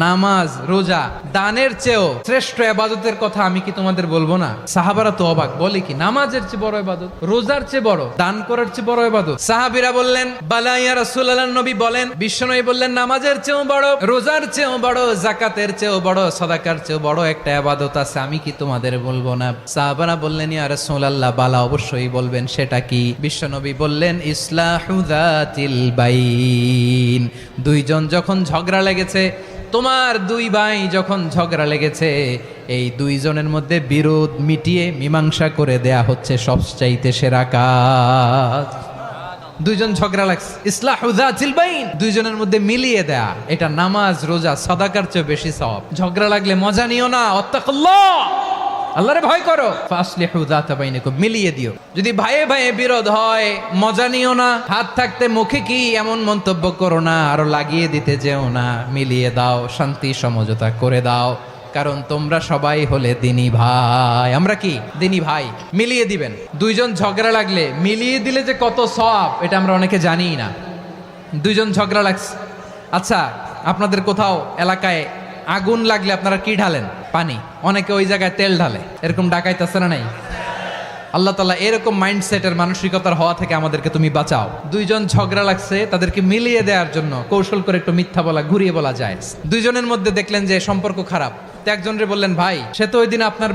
নামাজ, রোজা, দানের চেয়েও শ্রেষ্ঠ ইবাদতের কথা আমি কি তোমাদের বলবো না? সাহাবারা তো অবাক, বলে কি নামাজের চেয়ে বড় ইবাদত, রোজার চেয়ে বড়, দান করার চেয়ে বড় ইবাদত? সাহাবীরা বললেন বালা ইয়া রাসূলুল্লাহ, নবী বলেন, বিশ্বনবী বললেন নামাজের চেয়েও বড়, রোজার চেয়েও বড়, যাকাতের চেয়েও বড়, সাদাকার চেয়েও বড় একটা ইবাদত আছে, আমি কি তোমাদের বলবো না? সাহাবারা বললেন ইয়া রাসূলুল্লাহ, বালা অবশ্যই বলবেন, সেটা কি? বিশ্বনবী বললেন ইসলাহু যাতিল বাইন। দুইজন যখন ঝগড়া লেগেছে, তোমার দুই ভাই যখন ঝগড়া লেগেছে, এই দুইজনের মধ্যে বিরোধ মিটিয়ে মীমাংসা করে দেয়া হচ্ছে সবচাইতে সেরা কাজ। দুইজন ঝগড়া লাগছে, ইসলাহু যাতিল বাইন, দুইজনের মধ্যে মিলিয়ে দেয়া, এটা নামাজ, রোজা, সাদাকার চেয়ে বেশি সওয়াব। ঝগড়া লাগলে মজা নিও না, ওয়াত্তাকুল্লাহ, আল্লাহরে ভয় করো, ফাসলিহু যাতা বাইনিকুম, মিলিয়ে দিও। যদি ভাইয়ে ভাইয়ে বিরোধ হয়, মজা নিও না, হাত থাকতে মুখে কি এমন মন্তব্য করো না, আরো লাগিয়ে দিতে যেও না, মিলিয়ে দাও, শান্তি সমঝোতা করে দাও, কারণ তোমরা সবাই হলে দিনী ভাই। আমরা কি দিনী ভাই? মিলিয়ে দিবেন। দুইজন ঝগড়া লাগলে মিলিয়ে দিলে যে কত সওয়াব, এটা আমরা অনেকে জানি না। দুইজন ঝগড়া লাগছে, আচ্ছা আপনাদের কোথাও এলাকায় আগুন লাগলে আপনারা কি ঢালেন? পানি। অনেকে ওই জায়গায় তেল ঢালে, এরকম ডাকাইত আছে না নাই? আল্লাহ তাআলা এরকম মাইন্ডসেটের মানসিকতার হওয়া থেকে আমাদেরকে তুমি বাঁচাও। দুইজন ঝগড়া লাগছে, তাদেরকে মিলিয়ে দেওয়ার জন্য কৌশল করে একটু মিথ্যা বলা, ঘুরিয়ে বলা যায়। দুইজনের মধ্যে দেখলেন যে সম্পর্ক খারাপ, তো একজনরে বললেন ভাই, সে তো ওই দিন আপনার